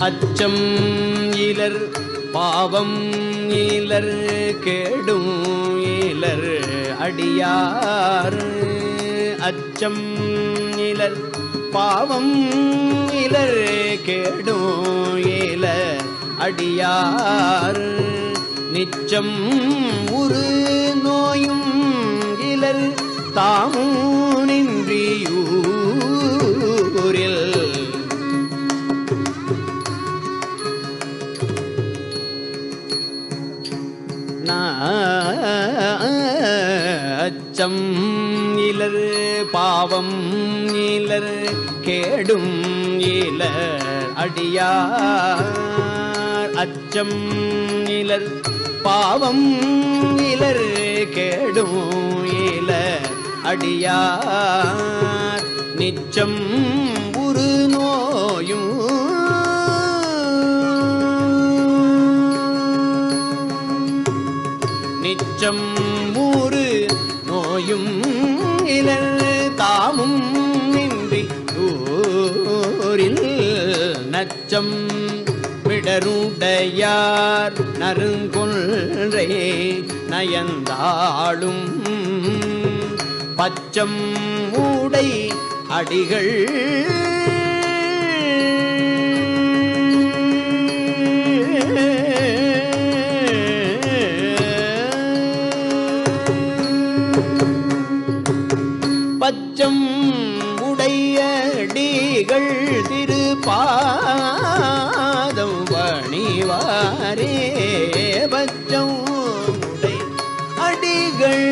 அச்சம் இலர் பாவம் இலர் கேடும் இலர் அடியார். அச்சம் இலர் பாவம் இலர் கேடும் இலர் அடியார். நிச்சம் உரு நோயும் இலர் தாமும் நின்றியூரில். அச்சம் இலர் பாவம் இலர் கேடும் இலர் அடியார். அச்சம் இலர் பாவம் இலர் கேடும் இலர் அடியார். நிச்சம் உரு நோயும் நிச்சம் ஊறு நோயும் இலர் தாமும் இன்றி ஊரில். நச்சம் விடருடையார் நறுங்கொன்றை நயந்தாளும். பச்சம் ஊடை அடிகள் பச்சம் உடையடிகள் திருப்பாதம் பணிவாரே. பச்சம் உடை அடிகள்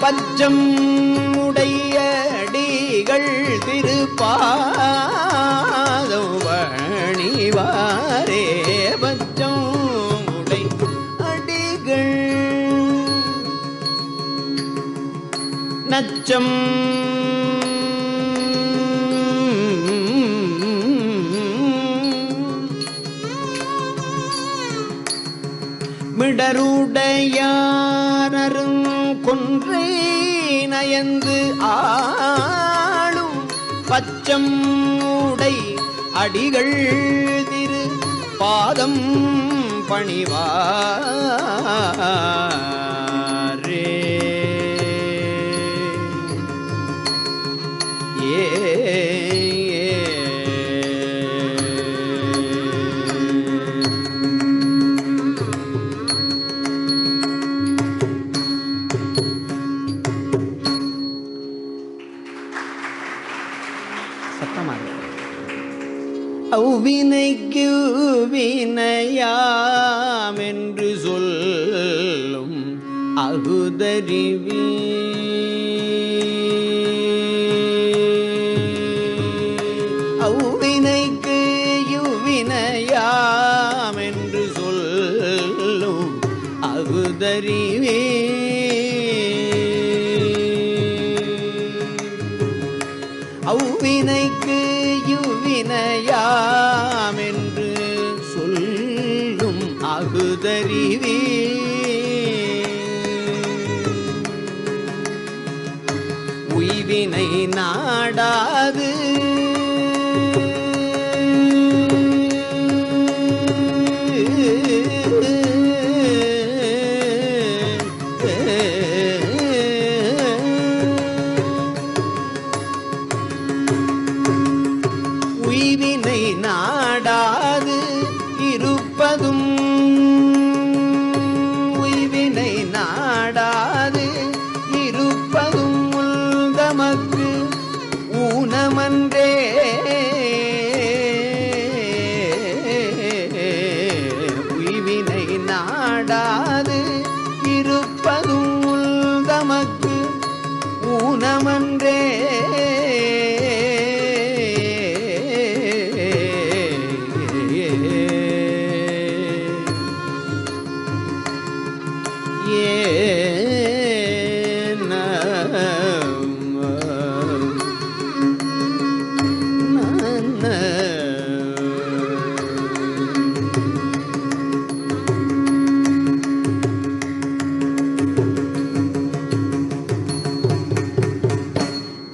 பச்சம் உடையடிகள் திருப்பாதம் பணிவாரே. பச்சம் நச்சம் மிடருடையாரும் கொன்றை நயந்து ஆளும். பச்சம் உடை அடிகள் திரு பாதம் பணிவாரே. அவ்வினைக்கு வினையாம் என்று சொல்லும் அகுதறிவி. அவ்வினைக்கு யுவினையாம் என்று சொல்லும் அகுதறிவி. அவ்வினைக்கு யுவினையாம் என்று சொல்லும் அகுதறிவி. உய்வினை நாடாது உய்வினை நாடாது இருப்பதும் உய்வினை நாடாது இருப்பதும் உள்தமக்கு ஊனமன்றே. உய்வினை நாடாது இருப்பதும் உள்தமக்கு ஊனமன்றே.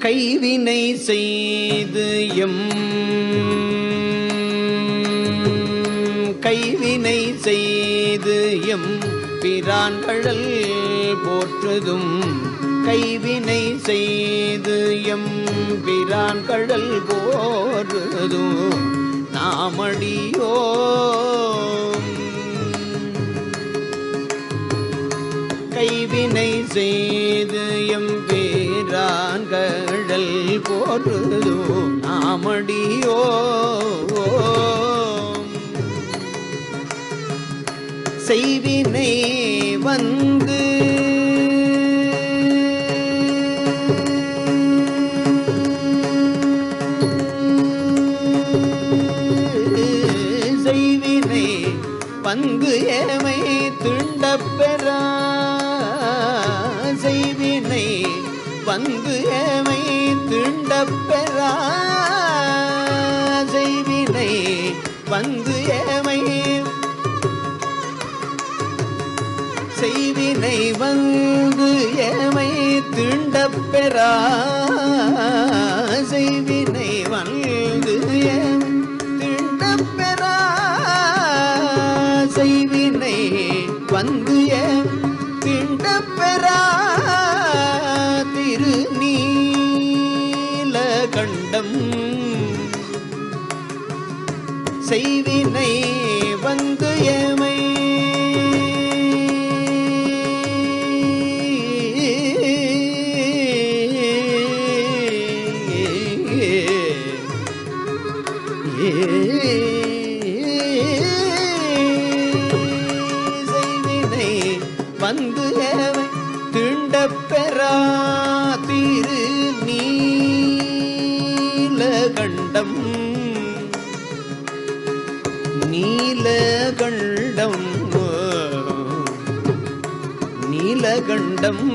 கைவினை செய்து கைவினை செய்து பிரான்கழல் போற்றுதும் கைவினை செய்து பிரான்கழல் போற்றுதும் நாமடியோ கைவினை செய்து பிரான்கழல் போற்றுதும் நாமடியோ செய்வினை வந்து செய்வினை வந்து ஏமை திண்டப்பெறா செய்வினை வந்து ஏமை திண்டப்பெறா செய்வினை வந்து ஏமை செய்வினை வந்து ஏமை திண்டப்பெறா செய்வினை வந்து ஏமை திண்டப்பெறா செய்வினை வந்து திண்டப்பெறா திருநீலகண்டம் செய்வினை வந்து ஏமை செய்வினை வந்து ஏமை திண்டப்பெறா திருநீலகண்டம் நீலகண்டம் நீலகண்டம்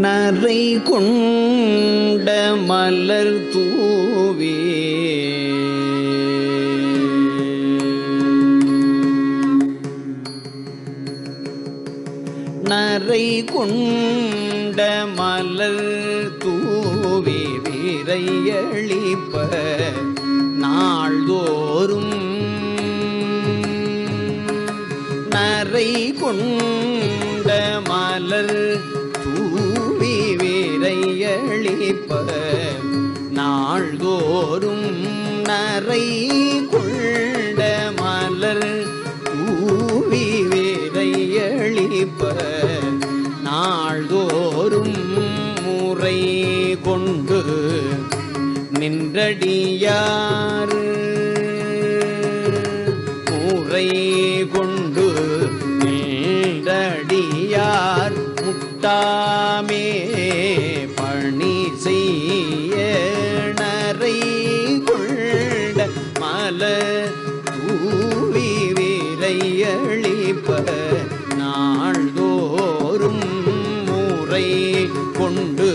நரை கொண்ட மலர் தூவே நரை கொண்ட மலர் தூவே விரையளிப்ப நாள்தோறும் நரை கொண்ட மலர் தூவி விரையளிப்ப நாள்தோறும் நரை கொண்ட மலர் தூவி விரையளிப்ப நாள்தோறும் முறை கொண்டு நின்றடியார் முறை கொண்டு நின்றடியார் முட்டாமே பணி செய்ய நரை கொண்ட மலர் தூவி விரையளிப்ப நாள்தோறும் முறை கொண்டு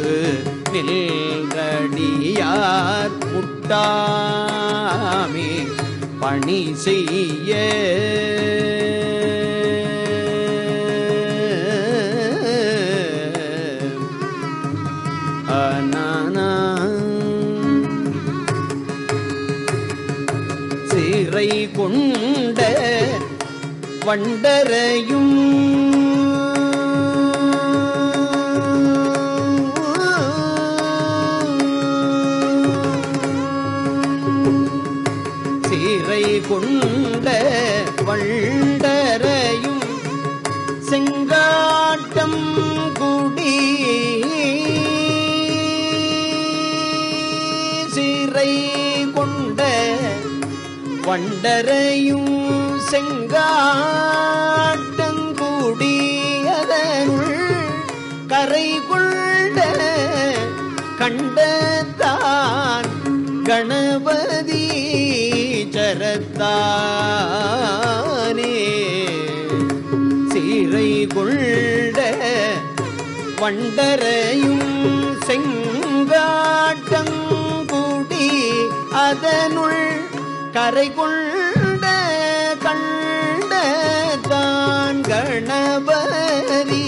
நின்றடியார் முட்டாமே பணி செய்ய சிறை கொண்ட வண்டரையும் சிறை கொண்ட வண்டரையும் செங்க செங்காட்டம் குடி சிறை கொண்ட வண்டரையும் செங்காட்டங்குடியதனுள் கரை கொண்ட கண்டத்தான் கணபதி சரத்தானே சிறை கொண்ட வண்டரையும் செங்காட்டங்குடி அதனுள் கரை கொண்ட கண்டத்தான் கணபதி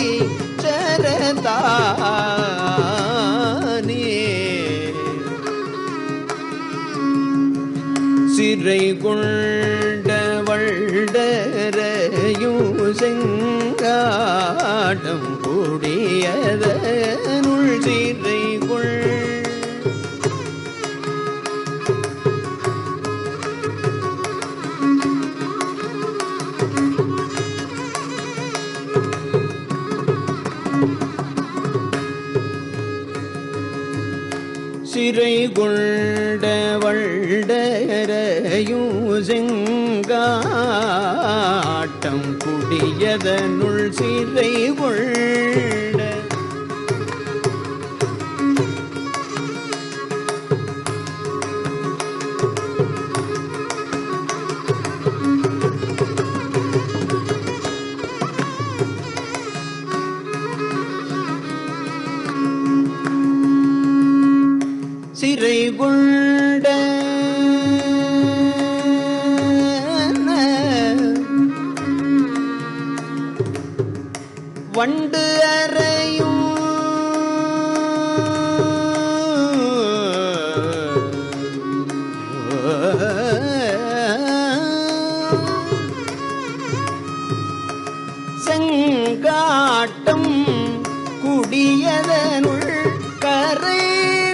சரத்தானே சிறை கொண்ட வண்டரையும் செங்காட்டம் கூடியதனுள் சிறை கொள் சிறை கொண்ட வண்டரையும் செங்காட்டம் குடியதனுள் சிறை கொண்ட சிறை கொண்ட வண்டு அறையும் செங்காட்டம் குடியதனுள் கரை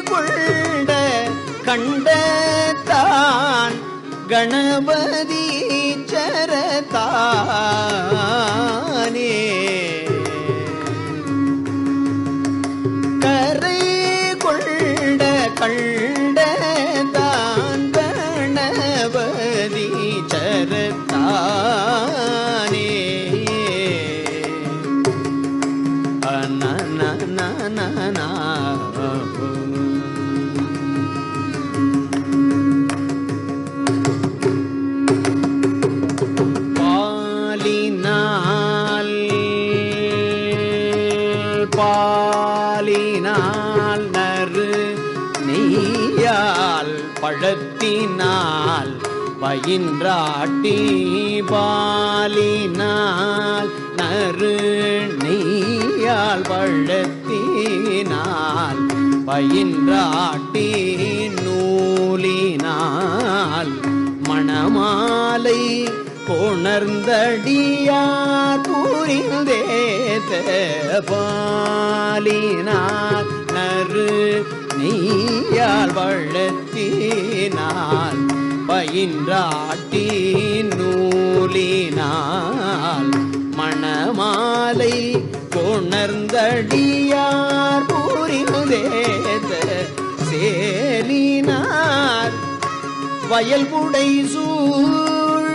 கொண்ட கண்டத்தான் கணபதி சரத்தானே கரை கொண்ட கண்டத்தான் கணபதி சரத்தானே அனனனனனா பாலினால் நறு நெய்யால் பழத்தினால் பயின்றாட்டி பாலினால் நறு நெய்யால் பழத்தினால் பயின்றாட்டி நூலினால் மணமாலை கொணர்ந்தடியார் புரிந்தேத்த பாலினால் நறு நெய்யால் வழத்தினால் பயின்றாட்டி நூலினால் மணமாலை கொணர்ந்தடியார் புரிந்தேத்த சேலினார் வயல் புடை சூழ்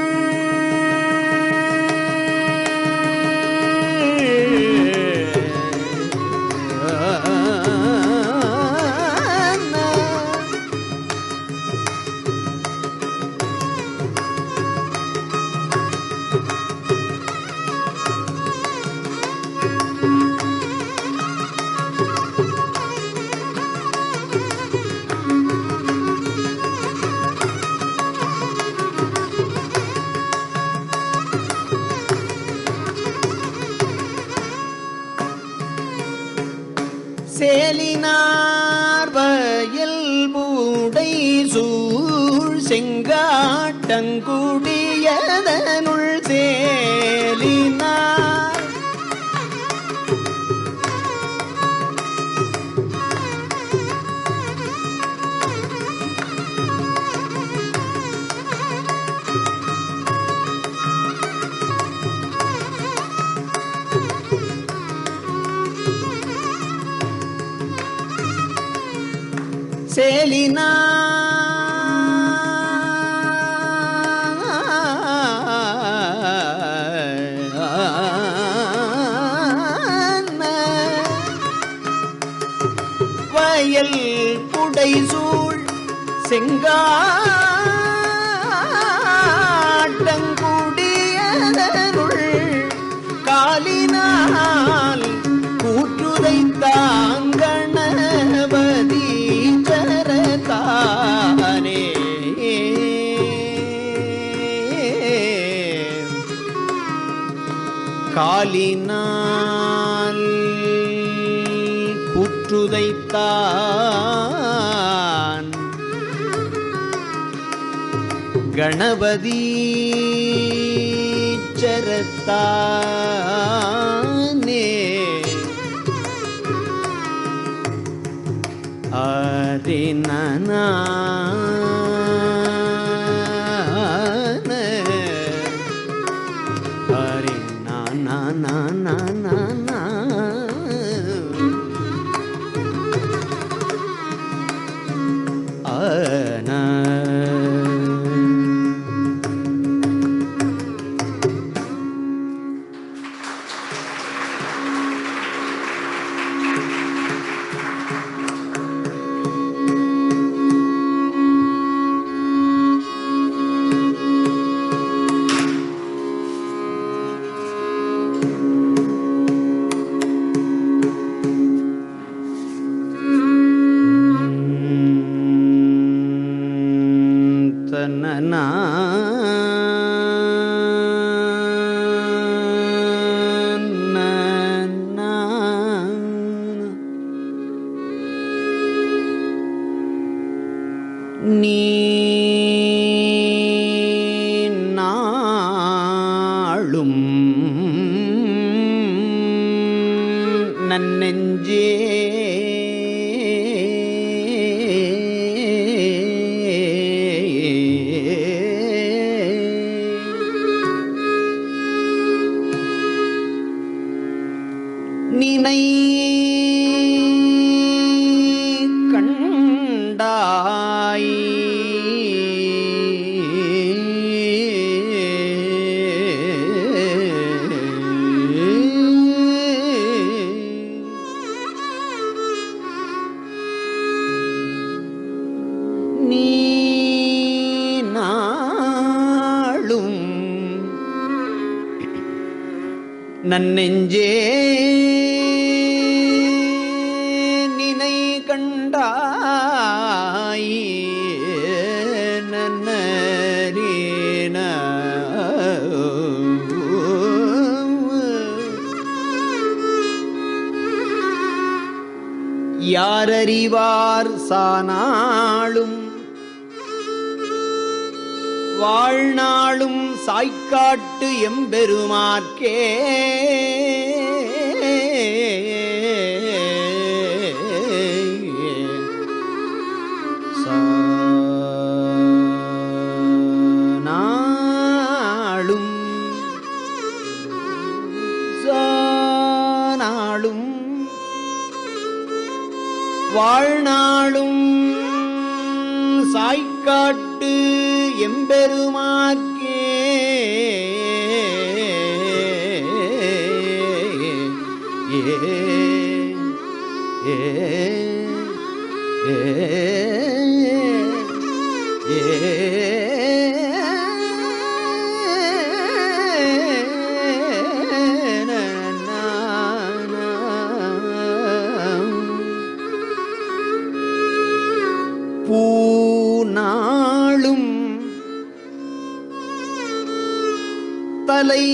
சேலினார் வயல் பூடை சூழ் செங்காட்டங்குடியதனுள் சேலினார் வயலினா வயல் புடைசூழ் செங்காட்டங்குடியதனுள் காலினால் கூற்றுதை தாங்கணபதி சரதானே காலினால் கூற்றுதைத்தான் கணபதி சரத்தானே ஆரினனா நீ நாளும் நன்னெஞ்சே நினை கண்டாய் நீ நாளும் நன்னெஞ்சே நினை கண்டாய் நன்னரீன யாரறிவார் சானாளும் வாழ்நாளும் சாய்க்காட்டு எம்பெருமாற்கே சானாளும் சானாளும் வாழ்நாளும் சாய்க்காட்டு எம்பெருமாற்கே பூநாளும் தலை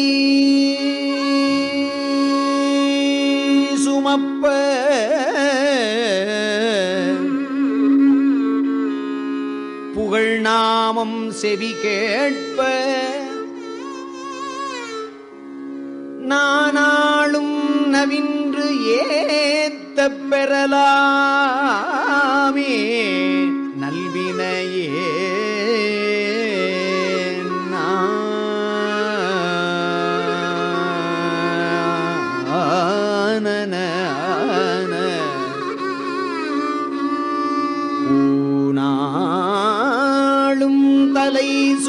சுமப்ப புகழ்நாமம் செவி கேட்ப நானாளும் நவின்று ஏத்தப் பெறலாமே நல்வினையே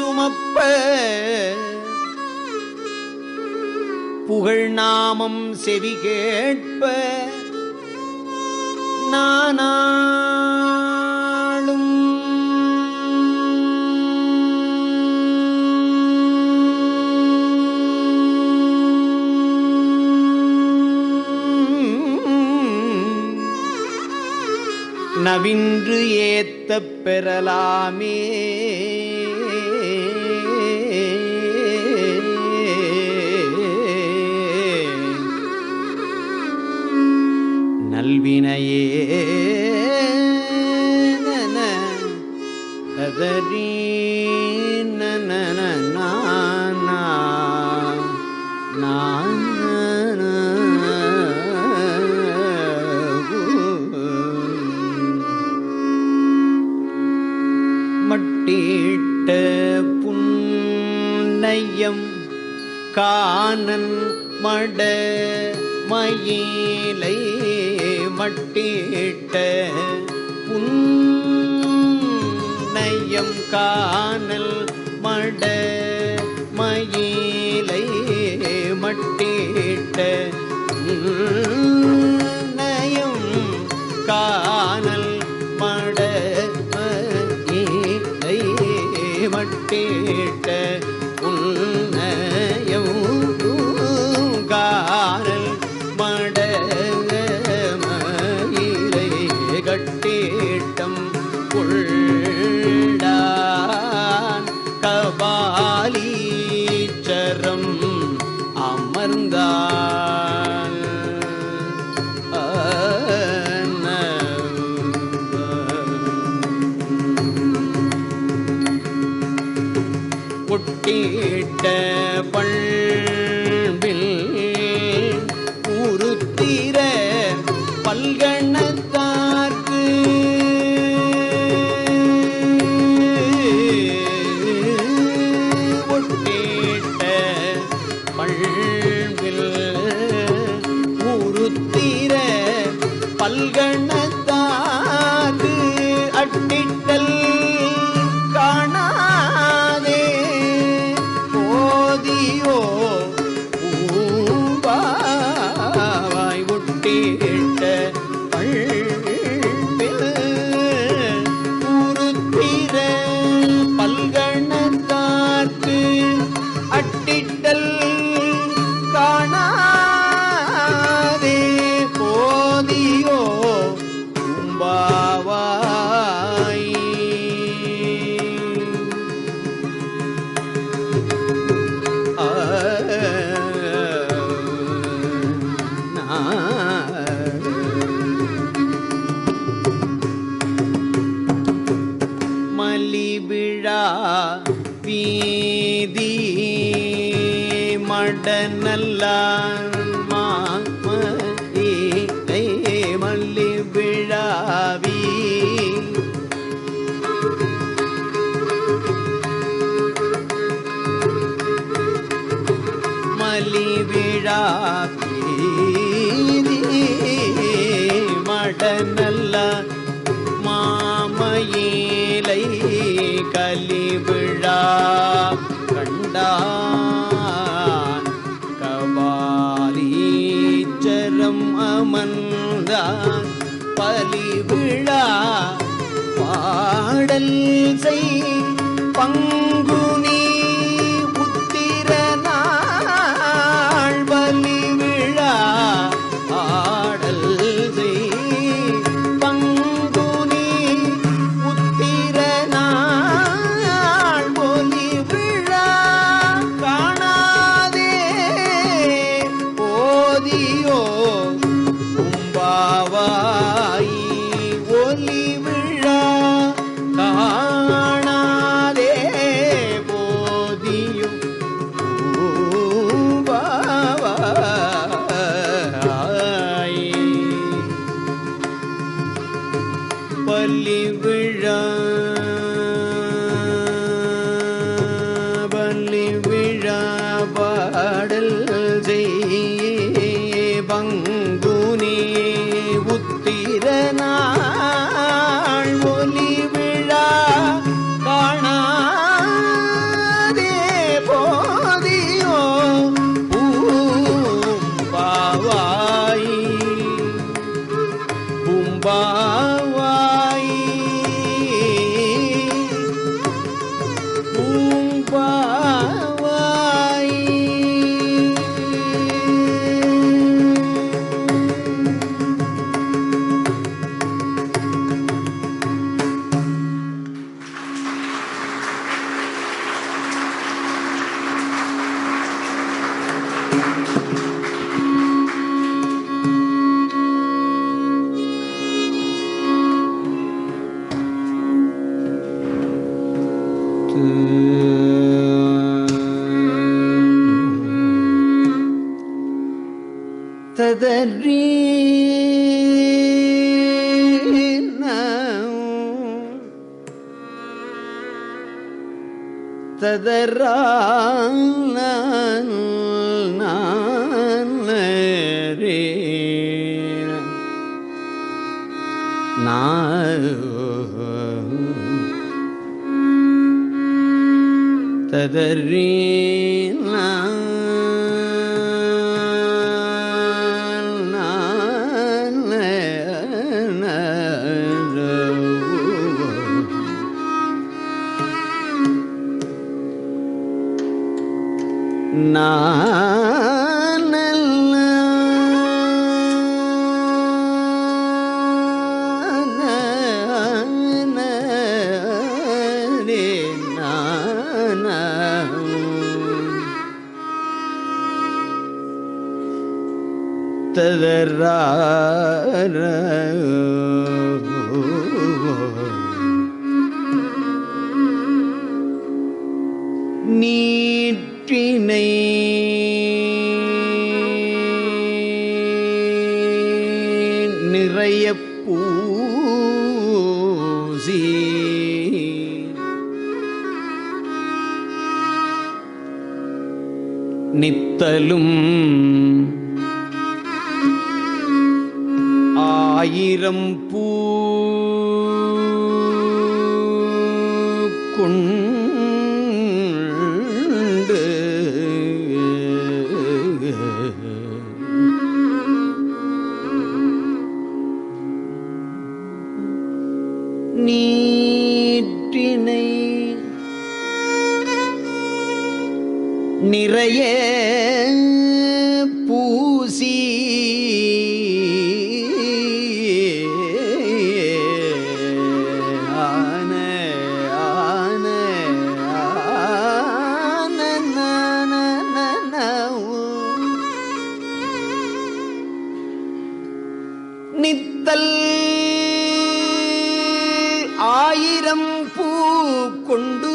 சுமப்ப புகழ் நாமம் செவி கேட்ப நானாளும் நவின்று ஏத்தப் பெறலாமே. நல்வினையே நதரி மட்டிட்ட புன்னையம் காணன் மட மயிலை மட்டிட்ட புன்னையம் காணல் மட மயிலை மட்டிட்ட நயம் காணல் மட மயிலை மட்டிட்ட உன்னயம் காணல் மட மயிலை கட்டிட்டம் கொண்டான் கபாலீச்சரம் அமர்ந்தான். ஒட்டிட்ட பண்பில் உருத்திர பல்கணத்தார்க்கு ஒட்டிட்ட பண்பில் உருத்திர பல்கணத்தார்க்கு அட்டிட்டல் காணாதே போதியோ பூம்பாவாய் ஒட்டிட்ட பல்பில் உருத்திர பல்கணத்தார்க்கு அட்டிட்டல் காணாதே போதியோ பூம்பாவாய். மலிவிழா வீதி மடநல்லான் மாமலை மல்லிவிழாவி மலிவிழாவி மடநல்ல மாமயிலை கலிவிழா கண்டான் கபாலீச்சரம் அமர்ந்தான் பலிவிழா பாடல் செய் பங்குனி உத்திர நாள் பலிவிழா பாடல் செய் பங்குனி உத்திர நாள் பொலிவிழா காணாதே போதியோ கும்பாவாய் ஒலிவிழா காணாதே போதியும் கும்பாவாய் பலிவிழா பலிவிழா பாடல் செய் பங்குனி உத்திர நாள் ஒலிவிழா காணாதே ததறி ததரா ரே ததறி ததரா நீற்றினை நிறைய பூசி நித்தலும் ஆயிரம் பூ கொண்டு நீற்றினை நிறைய பூசி நித்தல் ஆயிரம் பூ கொண்டு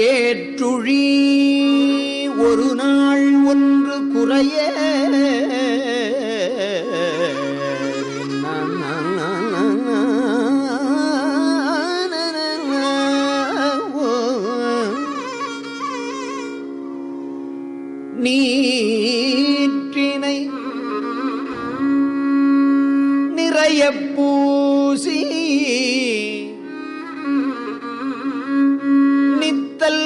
ஏற்றுழி ஒரு நாள் ஒன்று குறைய நீற்றினை நிறைய பூசி நித்தல்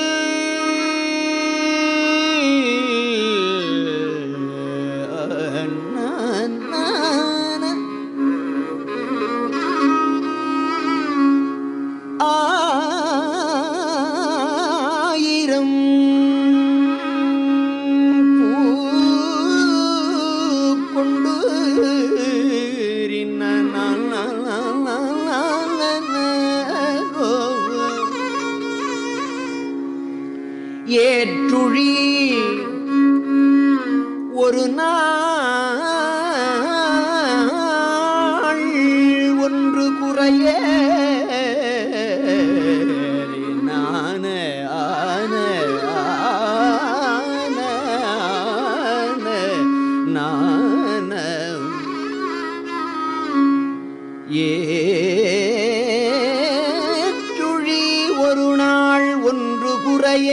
ஆயிரம் கொண்டு ஏற்றுழி ஒரு நாள் ஒன்று குறைய ஏற்றுழி ஒரு நாள் ஒன்று குறைய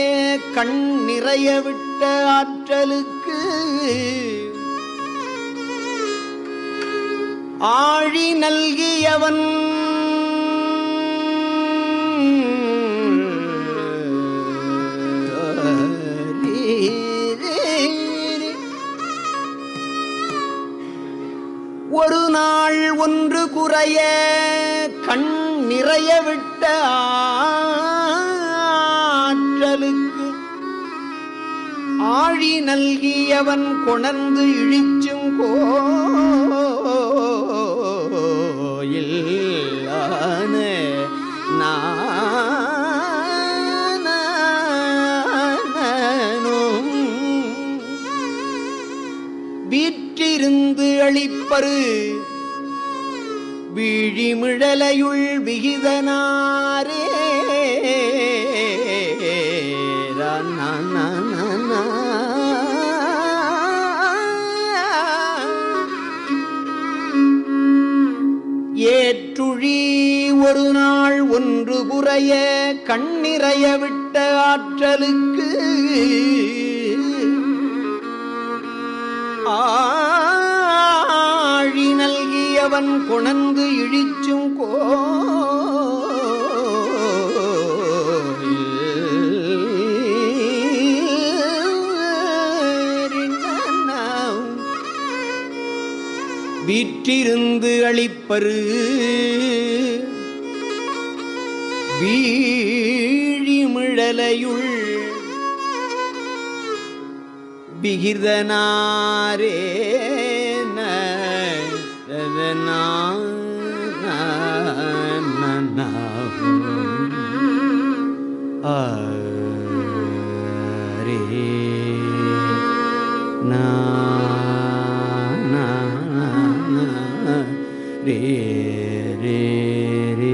கண் நிறைய விட்ட ஆற்றலுக்கு ஆழி நல்கியவன் ஒரு நாள் ஒன்று குறைய கண் நிறைய விட்ட ஆற்றலுக்கு ஆழி நல்கியவன் கொணர்ந்து இழிச்சும் கோயில் அளிப்பரு வீழிமிழலையுள் விகிதனாரே ஏற்றுழி ஒரு நாள் ஒன்று குறைய கண்ணிறைய விட்ட ஆற்றலுக்கு ஆழி நல்கியவன் கொணர்ந்து இழிச்சும் வீற்றிருந்து அளிப்பரு வீழிமிழலையுள் விகிதனாரே ரே ரே ரே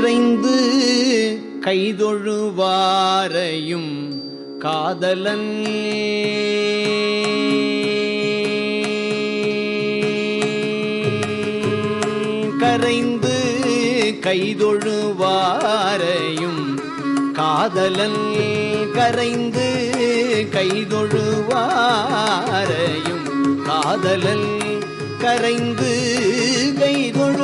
கரைந்து கைதொழுவாரையும் காதலன் கரைந்து கைதொழுவாரையும் காதலன் கரைந்து கைதொழுவாரையும் காதலன் கரைந்து கைதொழுவாரையும்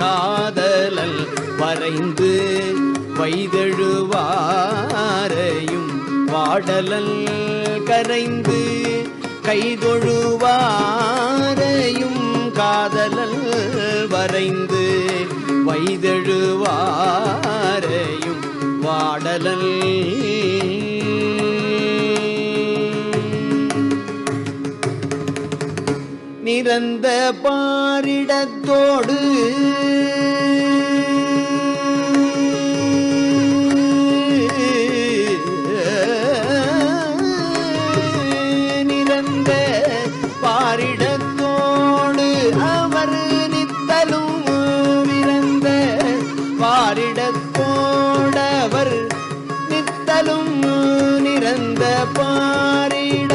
காதலல் வரைந்து வைதெழுவாரையும் வாடலல் கரைந்து கைதொழுவாரையும் காதலல் வரைந்து வைதெழுவாரையும் வாடலல் நிரந்த பாரிடத்தோடு நிரந்த பாரிடத்தோடு அவர் நித்தலும் விரந்த பாரிடத்தோடவர் நித்தலும் நிரந்த பாரிடத்தோடவர்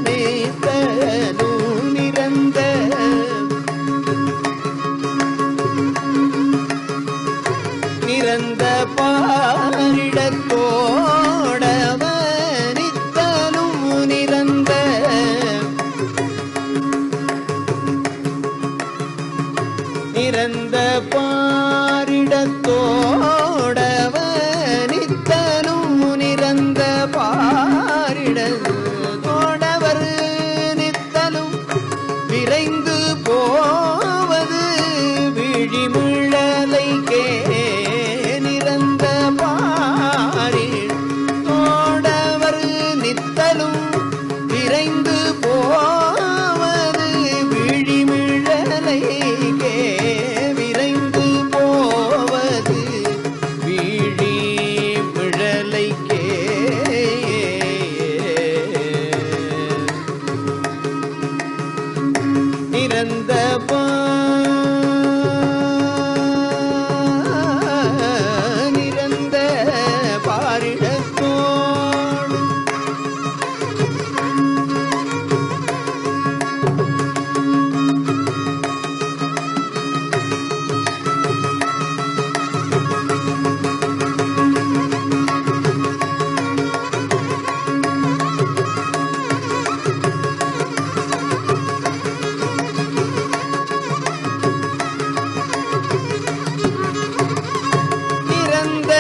நித்தலும் நிரந்த நிரந்த பாரிடத்தோடவர் நித்தலும் நிரந்த நிரந்த பாரிடத்தோடவர் நித்தலும் நிரந்த பாரிடத்தோடவர் நித்தலும் விரைந்து போவது விழிமிழலைக்கே நிரந்த பாரிடத்தோடவர் நித்தலும் விரைந்து போவது விழிமிழலைக்கே விரைந்து போவது விழிமிழலைக்கே நிரந்த நிரந்த பாரிடத்தோடு நிரந்த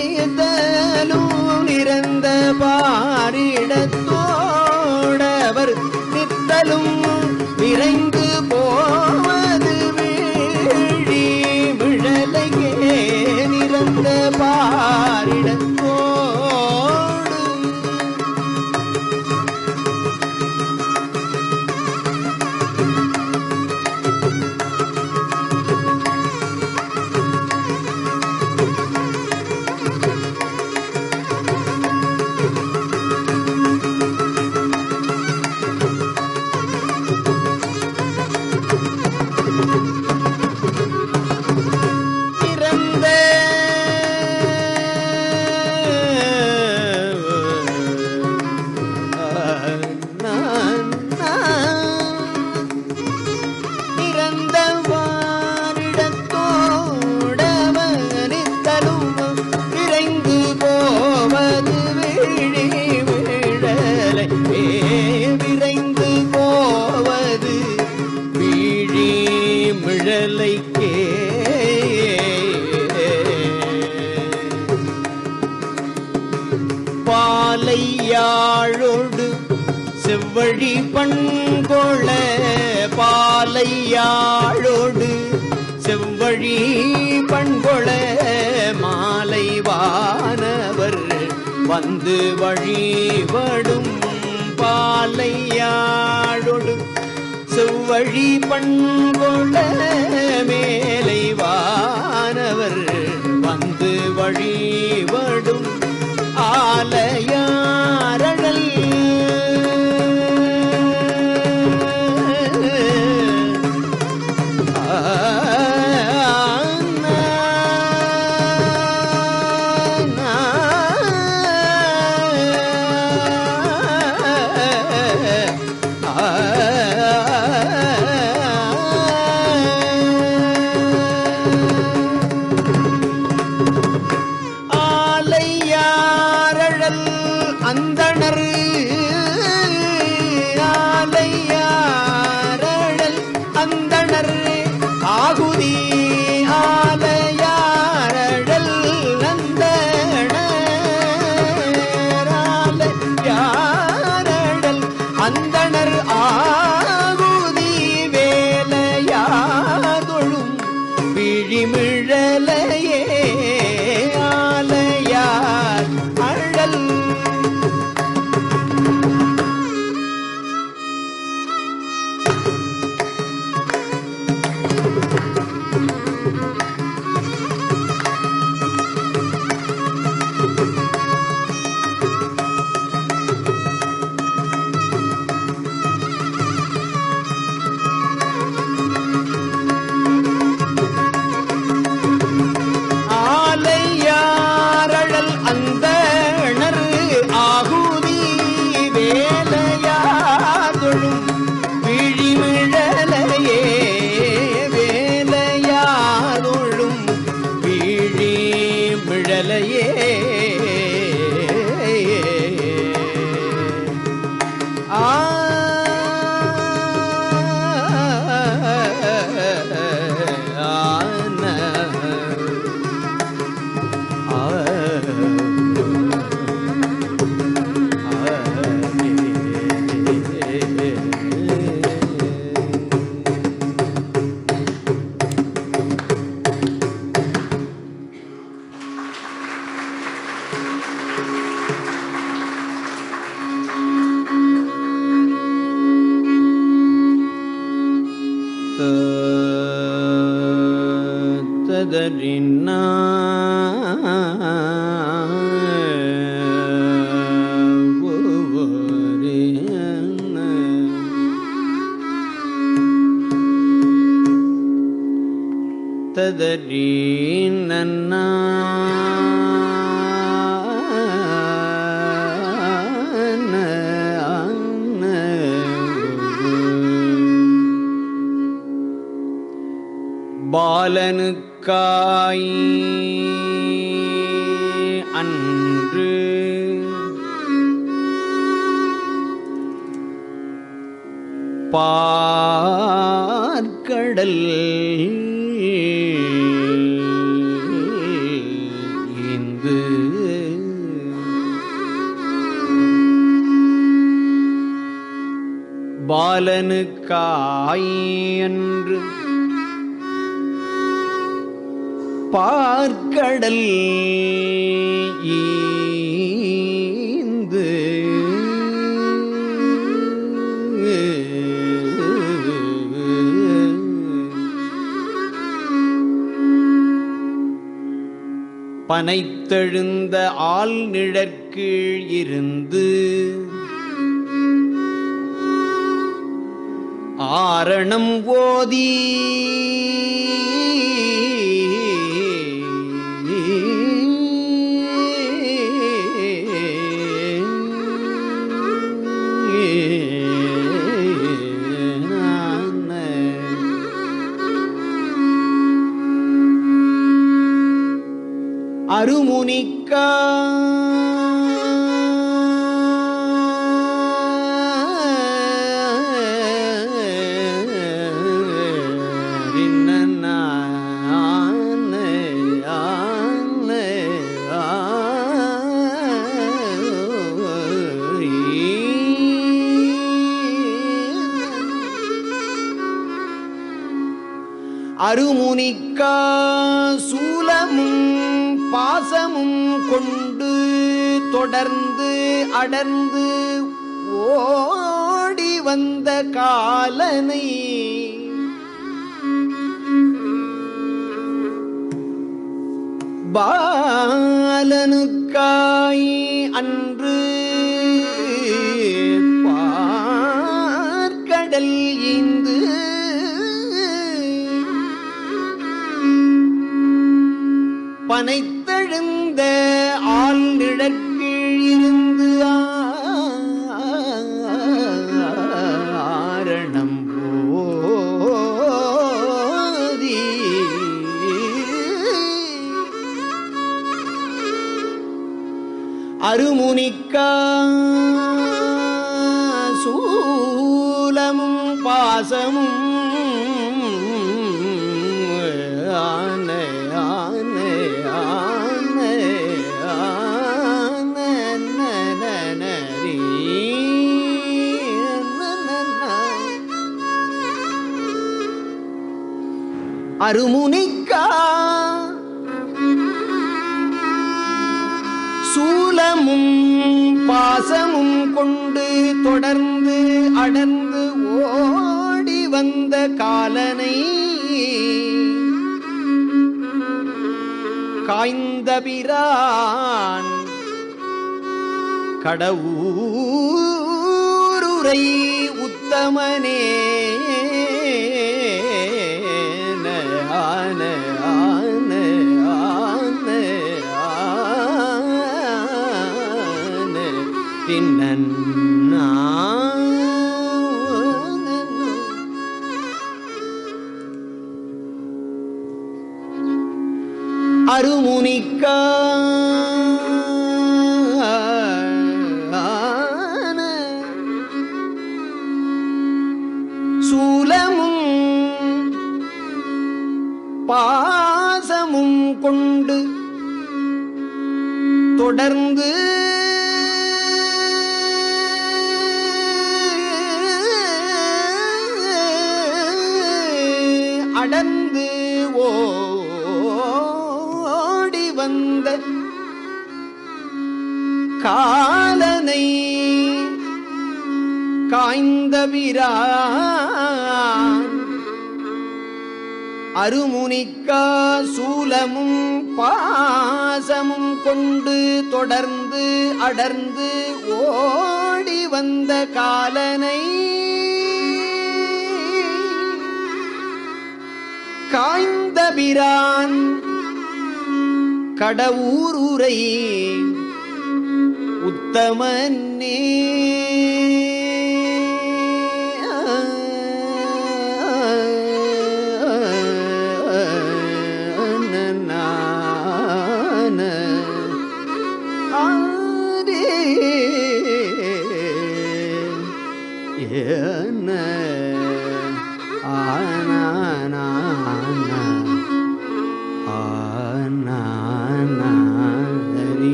பாரிடத்தோடவனிதலும் நிரந்த பாரிடத்தோடவர் நித்தலும் விரைந்து போவது வீழி விழலையே நிரந்த பாரிடத்தோடு நிரந்த நிரந்த வாரிடத்தோடவனித்தலும் விரைந்து போவது விழி விழலை விரைந்து போவது விழி மிழலைக்கே பாலையாழோடு செவ்வழி பண்கொள பாலையாழோடு செவ்வழி பண்கொள மாலை வானவர் வந்து வழிபடும் பாலையாழோடு செவ்வழி பண்கொள மேலை வானவர் வந்து வழிபடும் ஆலயாரழல் ஆலையாரழல் அந்தணர் ஆலையாரழல் அந்தணர் ஆகுதி ஆலையாரழல் அந்தணர் ஆலையாரழல் அந்தணர் ஆகுதி வேலையாதொழும் விழிமிழலையே ஆலையார் அழல் ஆலையாரழல் அந்தணர் ஆகுதி வேலையாதொழும் விழிமிழலையே வேலையாதொழும் விழிமிழலையே ததறினா ததறினா பாலனுக்காய் அன்று பார்க்கடல் இந்து பாலனுக்காய் அன்று பார்க்கடல் ஈந்து பனைத்தெழுந்த ஆல் நிழற்கீழ் இருந்து ஆரணம் ஓதி அருமுனிக்கா அருமுனிக்கா சூலமும் பாசமும் கொண்டு தொடர்ந்து அடர்ந்து ஓடி வந்த காலனை பாலனுக்காய் அன்று பார்க்கடல் ஈந்து பனைத்தெழுந்த ஆள் நிழற்கீழ் இருந்து ஆரணம் போதி அருமுனிக்கா சூலமும் பாசமும் ஆனை ஆனை ஆனை அருமுனிக்கா சூலமும் பாசமும் கொண்டு தொடர்ந்து அடர்ந்து ஓடி வந்த காலனை காய்ந்த பிரான் கடவுருரை உத்தமனே ஆன ஆன ஆன ஆன பின்னா அருமுனிக்கா சூலமும் பாசமும் கொண்டு தொடர்ந்து அடர்ந்து ஓடி வந்த காலனை காய்ந்த பிரான் அருமுனிக்கா சூலமும் பாசமும் கொண்டு தொடர்ந்து அடர்ந்து ஓடி வந்த காலனை காய்ந்த பிரான் கடவுருரை உத்தமனே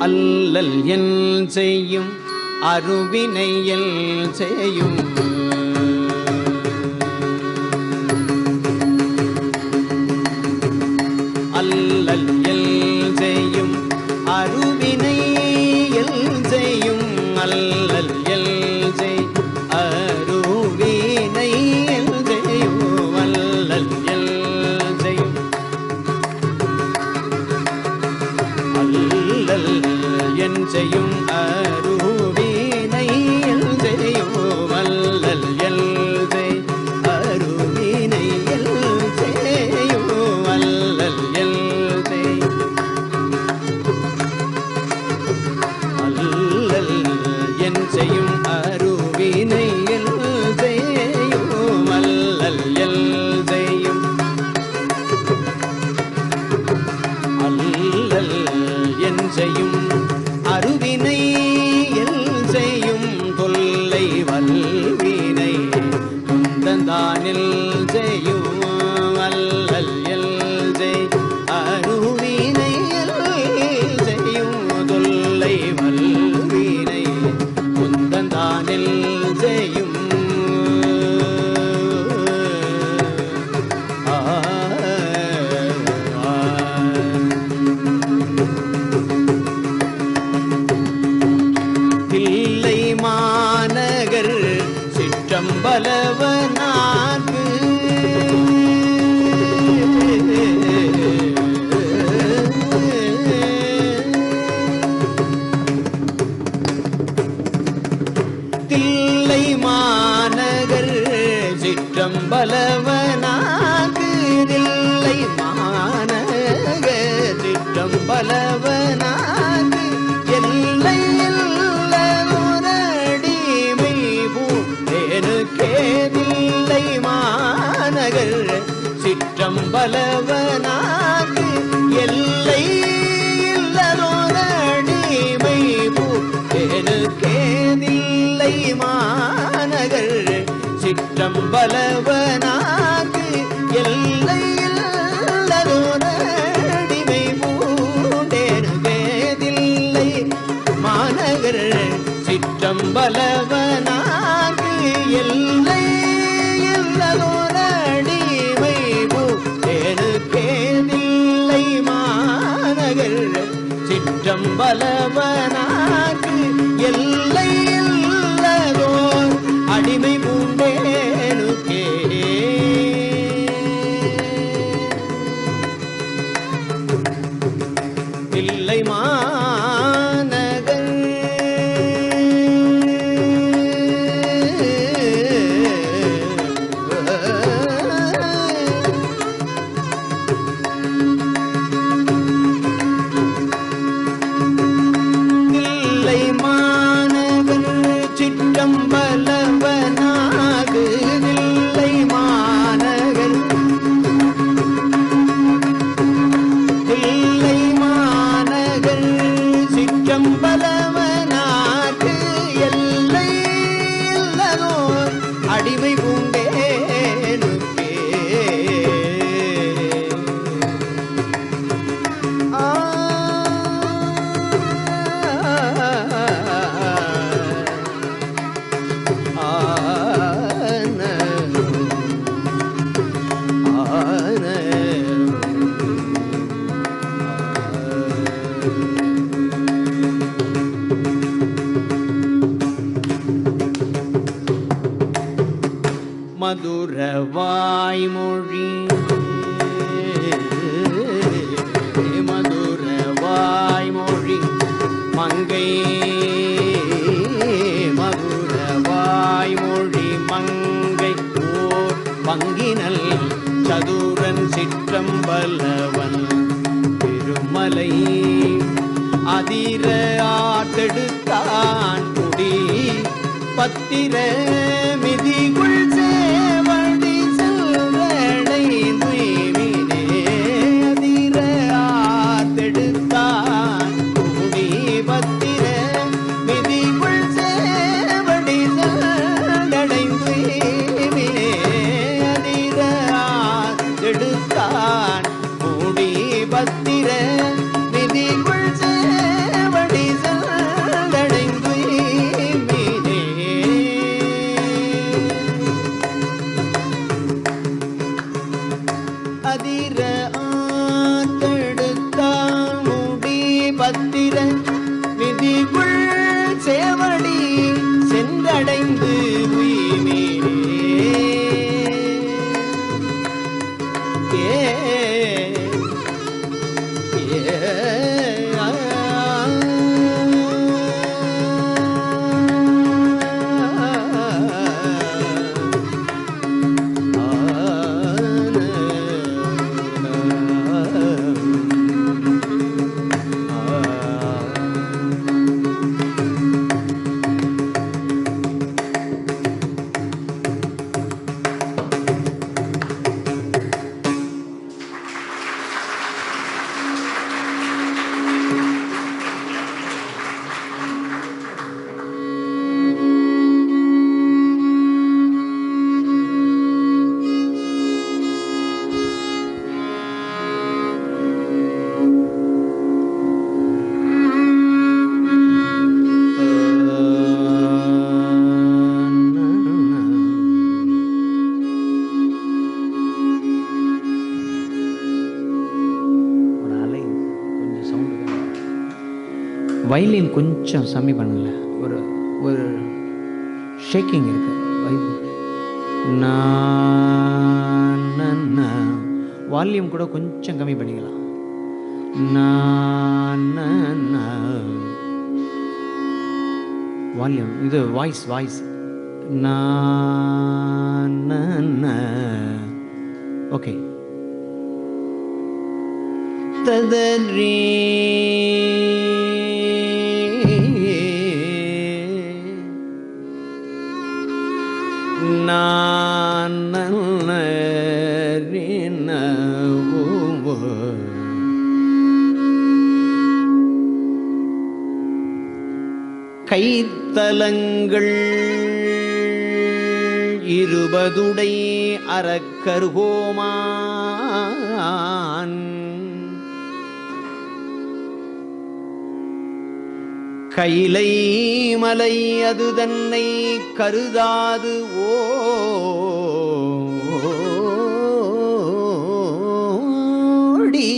அல்லல் என் செய்யும் அருவினையல் செய்யும் அல்லல் எல் செய்யும் அருவினையல் செய்யும் அல்லல் எல் செய் அருவினையல் செய்யும் அல்லல் எல் செய்யும் அல்லல் என் செய்யும் அருவினையல் செய்யும் அல்லல் எல் செய் அருவினையல் செய்யும் அல்லல் எல் செய் அல்லல் என் செய்யும் அருவினையல் செய்யும் அல்லல் எல் செய்யும் அல்லல் என் செய்யும் அருவினையல் செய்யும் தொல்லை வல்வினை குந்தந்தானில் செய்யும் அல்லல் எல் செய் அருவினையல் செய்யும் தொல்லை வல்வினை குந்தந்தானில் செய்யும் தில்லை மாநகர் சிற்றம்பலவனார்க்கு தில்லை மாநகர் சிற்றம்பலவனார்க்கு தில்லை மாநகர் சிற்றம்பலவனார்க்கு எல்லை இல்லதொரடிமை பூண்டேனுக்கே தில்லை மாநகர் சிற்றம்பலவனார்க்கு எல்லை இல்லதொரடிமை பூண்டேனுக்கே தில்லை மாநகர் சிற்றம்பலவனார்க்கு எல்லை இல்லதொரடிமை பூண்டேனுக்கே தில்லை மாநகர் சிற்றம்பலவனார்க்கு எல்லை இல்லதொரடிமை பூண்டேனுக்கே தில்லை மாநகர் சிற்றம்பலவனார்க்கு எல்லை இல்லதோர் அடிமை பூண்டேனுக்கே தில்லை மாநகர் தில்லை மாநகர் சிற்றம்பலவனார்க்கு தில்லை மாநகர் தில்லை மாநகர் சிற்றம்பலவனார்க்கு எல்லை இல்லதோர் அடிமை பூண்டேனுக்கே மதுர வாய்மொழி மதுர வாய்மொழி மங்கை மதுர வாய்மொழி மங்கை ஓர் பங்கினல் சதுரன் சிற்றம்பலவன் திருமலை அதிர ஆத்தெடுத்தான் குடி பத்திர மிதிகுள் சேவடி செல்வடை நுய்மினே அதிர ஆத்தெடுத்தான் குடி பத்திர மிதிகுள் சேவடி செல்வடை நுய்மினே அதிர ஆத்தெடுத்தான் குடி பத்திர மிதிகுள் சேவடி ஆத்தெடுத்தான் முடி பத்திர மிதிக்குள் சேவடி சென்றடைந்து உயினே வயலின் கொஞ்சம் கம்மி பண்ணல, ஒரு ஒரு ஷேக்கிங் இருக்கு. வால்யூம் கூட கொஞ்சம் கம்மி பண்ணிக்கலாம். வால்யூம் இது வாய்ஸ் ஓகே. ததரீ கைத்தலங்கள் 20 அரக்கர்கோமான் கைலை மலை அது தன்னை கருதாது ஓடி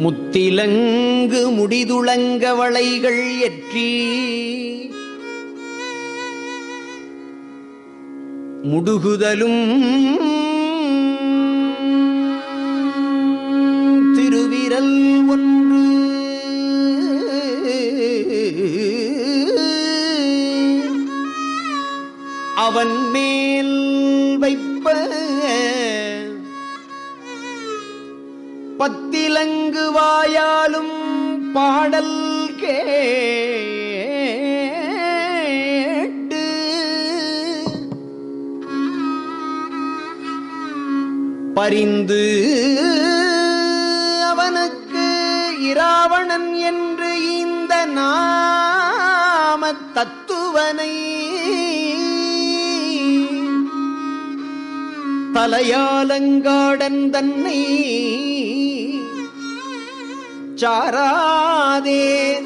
முத்திலங்கு முடிதுளங்க வளைகள் எற்றி முடுகுதலும் திருவிரல் ஒன்று அவன் மேல் வைப்ப பத்திலங்கு வாயாலும் பாடல் கேட்டு பரிந்து அவனுக்கு இராவணன் என்று இந்த நாம தத்துவனை தலையாலங்காடன் தன்னை சாராதே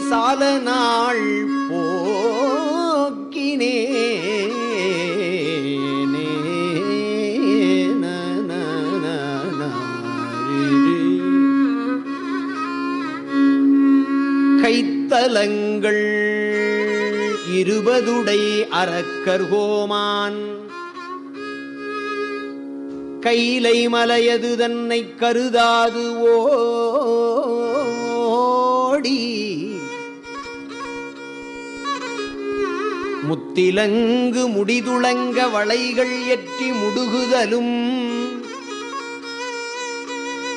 சால நாள் போக்கினே கைத்தலங்கள் 20 அரக்கர்கோமான் கைலை மலையது தன்னை கருதாது ஓடி முத்திலங்கு முடிதுளங்க வளைகள் எற்றி முடுகுதலும்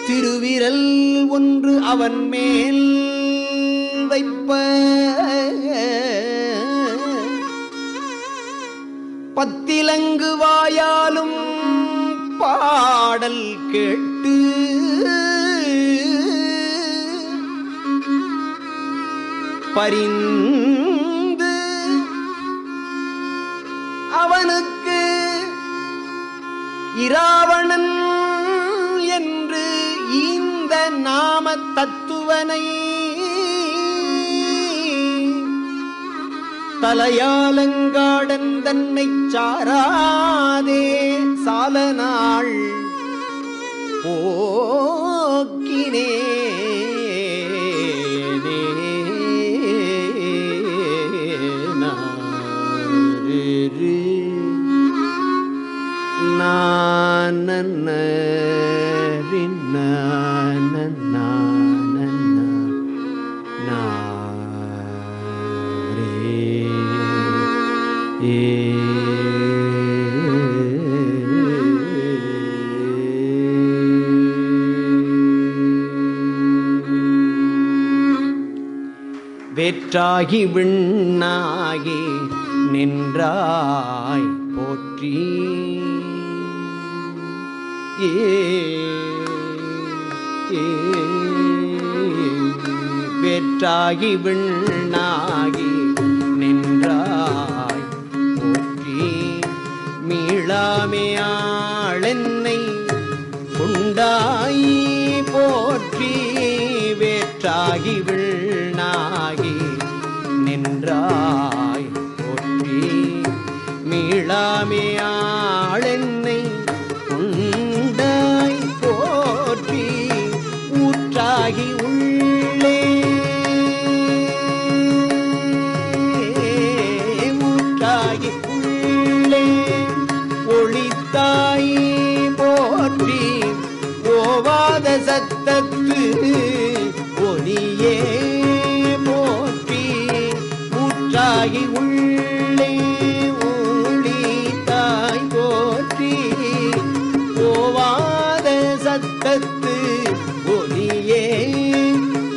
திருவிரல் ஒன்று அவன் மேல் வைப்ப பத்திலங்கு வாயாலும் பாடல் கேட்டு பரிந்து அவனுக்கு இராவணன் என்று இந்த நாம தத்துவனை தலையாலங்காடன் தன்னைச் சாராதே சால நாள் போக்கினே வேற்றாகி விண்ணாகி நின்றாய் போற்றி வேற்றாகி விண்ணாகி நின்றாய் போற்றி மீளாமையாளென்னை கொண்டாய் போற்றி வேற்றாகி விண்ணாகி நின்றாய் போற்றி மீளாமையாளென்னை கொண்டாய் போற்றி ஊற்றாகி உள்ளே ஊற்றாகி உள்ளே ஒளித்தாய் போற்றி ஓவாத சத்தத்து ஒளியே போற்றி ஊற்றாகி உள்ளே ஒளித்தாய் போற்றி ஓவாத சத்தத்து ஒளியே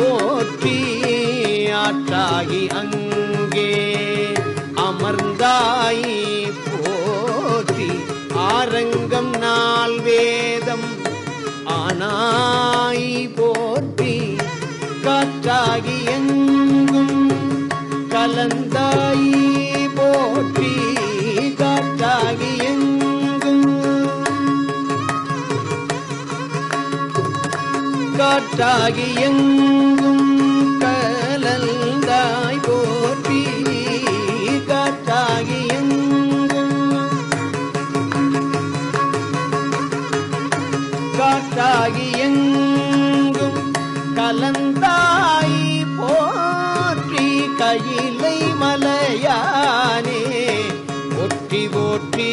போற்றி ஆற்றாகி அங்கே அமர்ந்தாய் போற்றி ஆரங்கம் நாள் வேதம் ஆனாய் போற்றி காற்றாகி எங்கும் கலந்தாய் போற்றி காற்றாகி எங்கும் காற்றாகி எங்கும் கலந்தாய் போற்றி காற்றாகி எங்கும் காற்றாகி எங்கும் கலந்தாய் போற்றி கையிலை மலையானே போற்றி போற்றி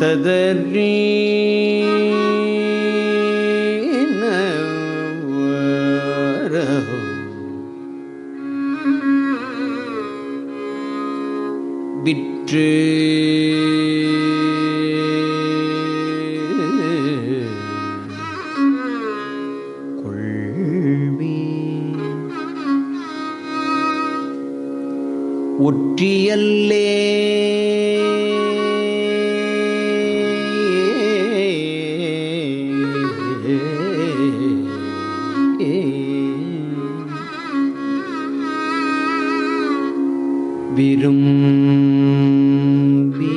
ததறி விற்று கொள்வி ஒற்றியல்லே விரும்பி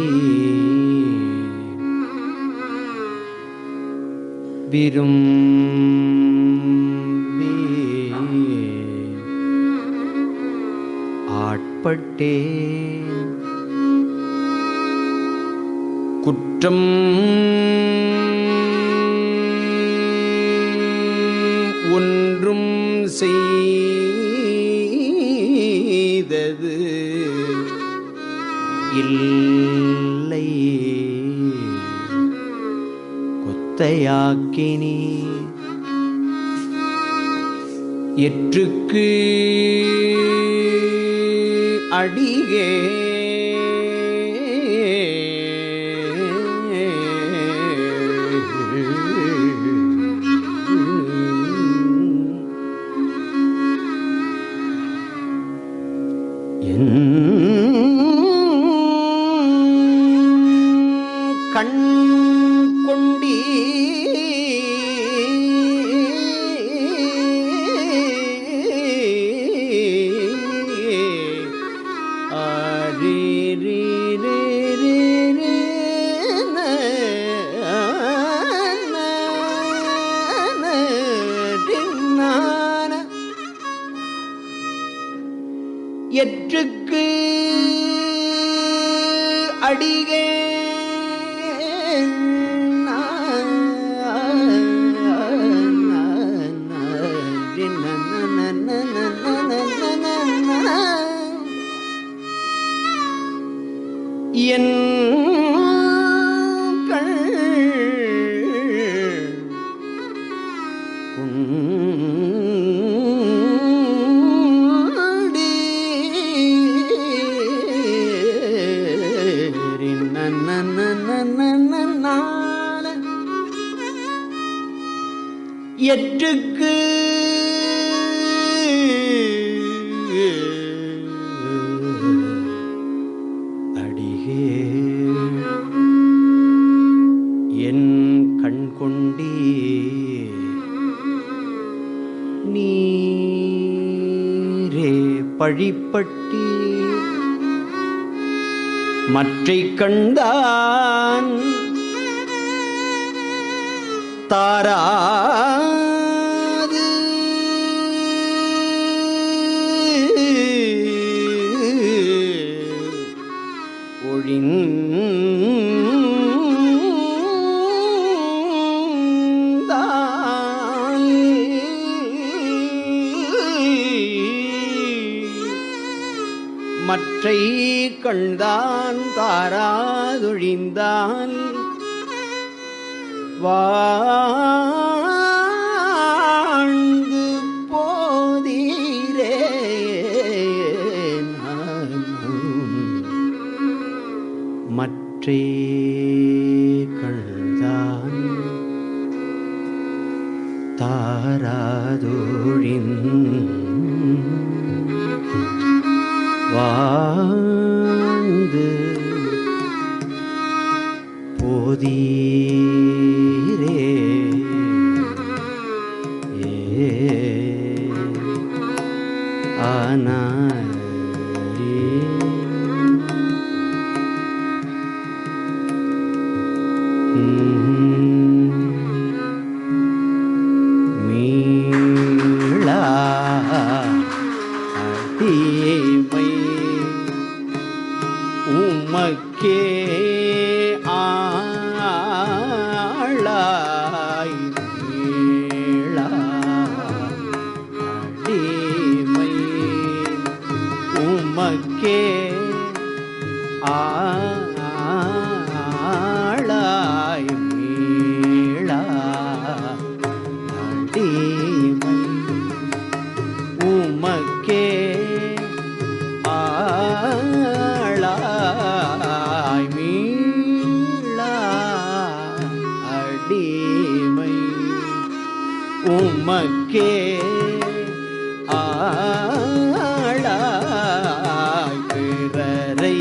விரும்பி ஆட்பட்டேன் குற்றம் ஒன்றும் செய்தது இல்லை கொத்தையாக்கினி எற்றுக்கு அடியே கண் எற்றுக்கு அடிகே என் எற்றுக்கு அடிகே என் கண் கொண்டே நீரே பழிப்பட்டி மற்றை கண்டான் தாராது ஒழிந்தால் மற்றை கண்டான் தாராதொழிந்தால் வாழ்ந்து போதீரே மற்றே கள்தான் தாராதொழின் வாழ்ந்து போதீரே ஆனாரே மீளா அடிமை உமக்கே ஆளாய் மீளா அடிமை உமக்கே ஆளாய் மீளா அடிமை உமக்கே ஆளாய் மீளா அடிமை உமக்கே ஆளாய் பிறரை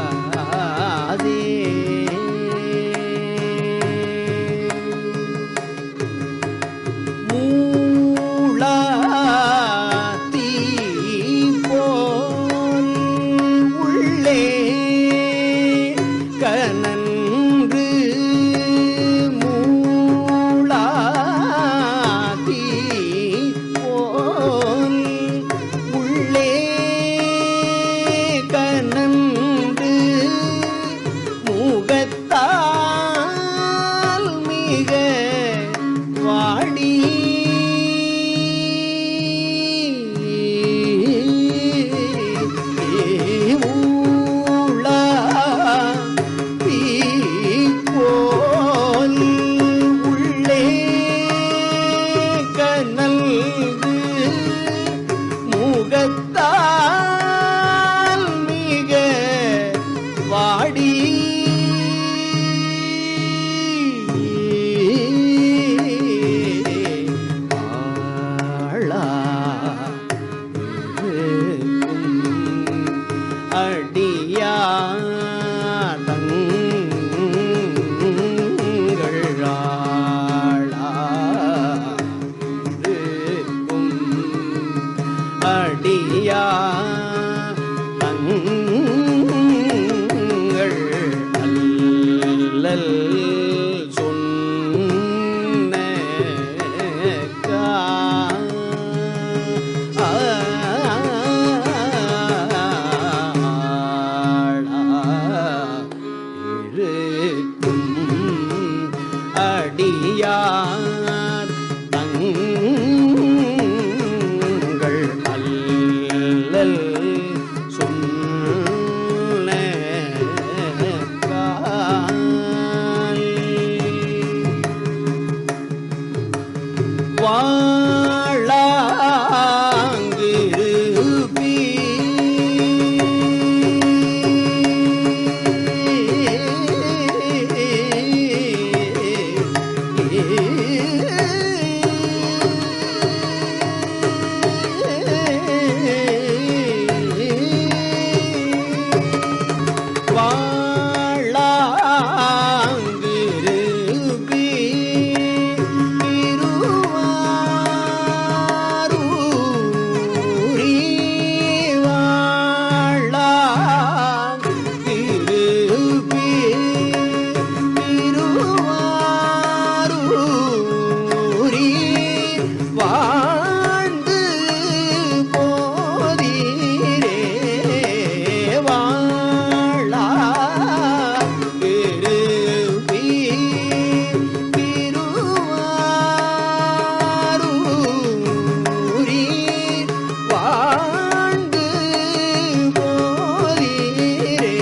வேண்டாதே மூளாதீ போல் உள்ளே கனன்று மூளாதீ போல் உள்ளே கனன்று முகத்தால் மிக வாடி மூளாதீ போல் உள்ளே கனல்கு முகத்தால் மிக வாடி அடியார் தங்கள் அல்லல் சொன்ன கால் வாழாங்கிருப்பி வாழாங்கிருப்பி திருவாரூரி வாழாங்கிருப்பி திருவாரூரி வாழ்ந்து போதீரே வாழாங்கிருப்பி திருவாரூரி வாழ்ந்து போதீரே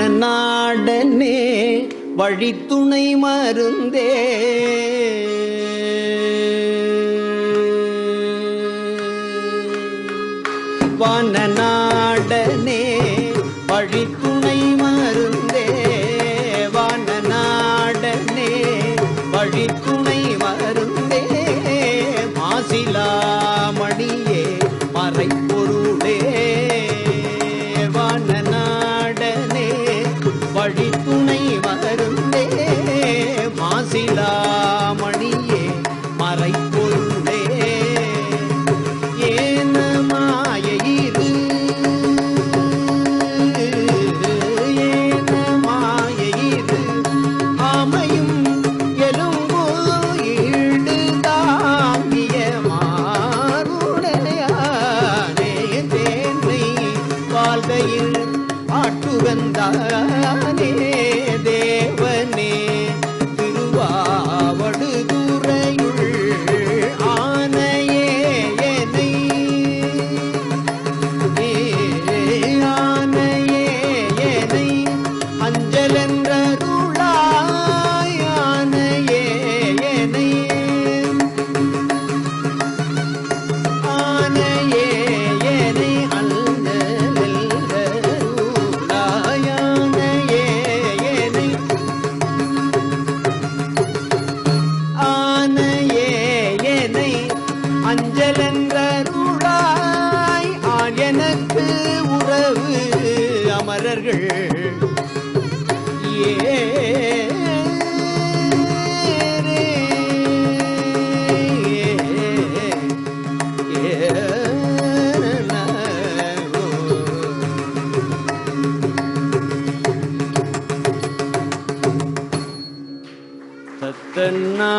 வனநாடனே வழித்துணை மருந்தே வனநாடனே வழித்துணை மருந்தே வனநாடனே வழித்துணை மருந்தே மாசிலாமணியே மறைப்பொருளே வானநாடனே வழித்துணை மருந்தே மாசிலாமணியே மறைப்பொருளே ஏன மாயையிரு ஏன மாயையிரு அமையும் எலும்பு ஈடு தாங்கிய மாறுடையானே தேனை வாழ்கையில் ஆட்டுகந்தானே தேவனே திருவாவடுதுறையுள் ஆனையே என்னை ஆனையே என்னை அஞ்சலென்றருளாய் ஆனையே என்னை ஆனையே என்னை அஞ்சலென்றருளாய் ஆனையே என்னை ஆனையே என்னை அஞ்சலென்றருளாய் ஆன் எனக்கு உறவு அமரர்கள் தத்தன்னா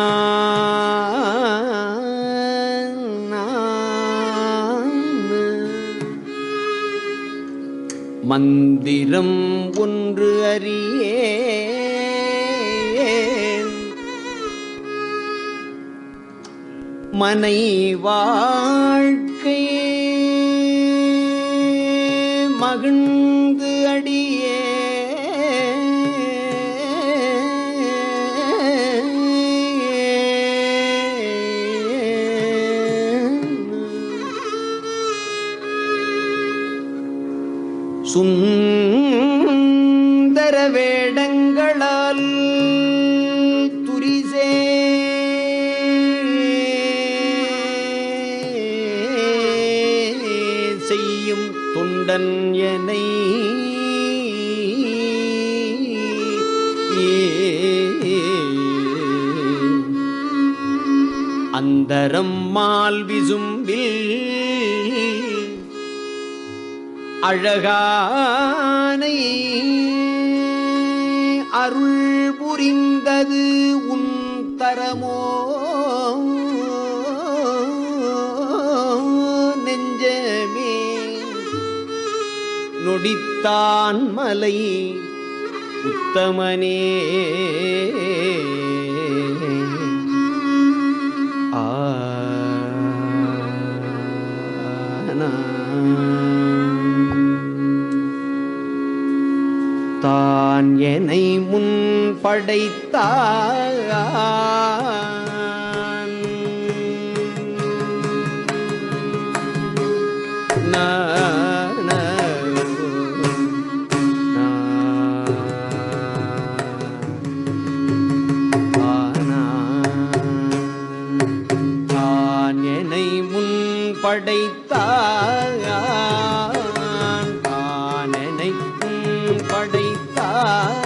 மந்திரம் ஒன்று அறியேன் மனை வாழ்க்கை மகிழ்ந்து அடியே சுந்தர அந்தரம் மால் விசும்பில் அழகானை அருள் புரிந்தது உன் தரமோ நெஞ்சமே நொடித்தான் மலை உத்தமனே தான் என்னை முன் படைத்தான் தான் என்னை முன் படைத்தான்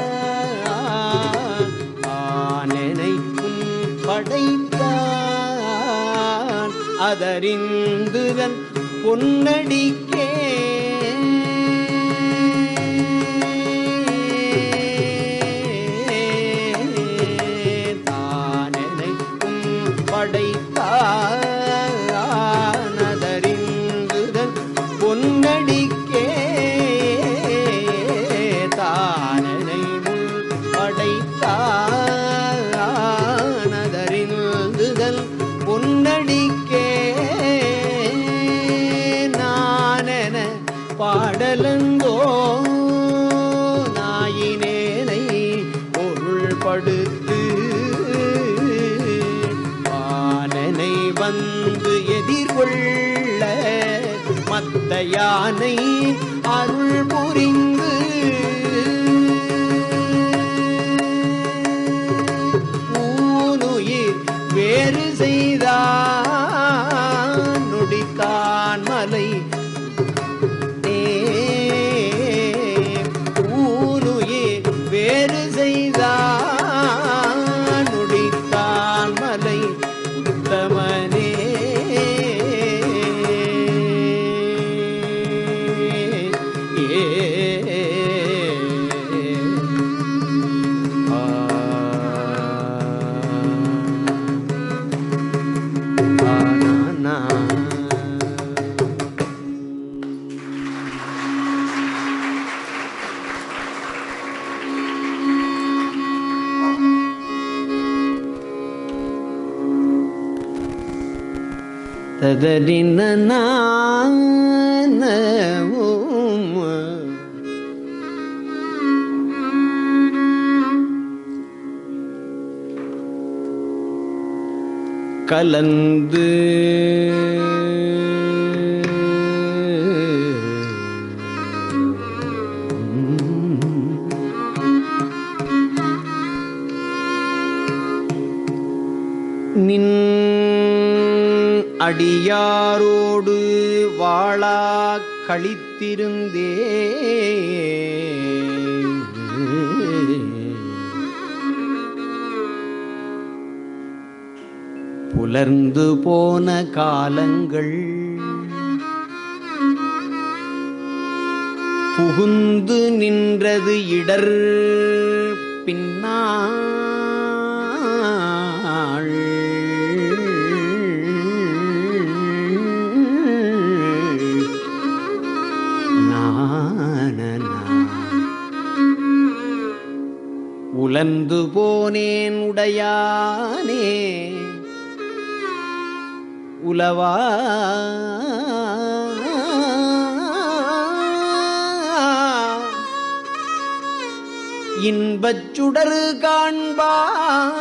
படைத்தான் அதறிந்துதன் பொன்னடிக்கே தானெனை படைத்தான் அதறிந்துதன் பொன்னடிக்கே தானெனை படைத்தான் அதறிந்துதல் பொன்னடிக்கே நானென பாடலந்தோ நாயினேனை பொருள்படுத்து பாலனை வந்து எதிர்கொள்ள மத்த யானை அருள் புரிந்து வேறு செய்தான் நொடித்தான் மலை ஊனுயே வேறு செய்தான் நொடித்தான் மலை உத்தமனே ததறின கலந்து நின் அடியாரோடு வாழா கழித்திருந்தே புலர்ந்து போன காலங்கள் புகுந்து நின்றது இடர் பின்னாள் உலர்ந்து போனேன் உடையானே உலவா இன்பச் சுடரு காண்பான்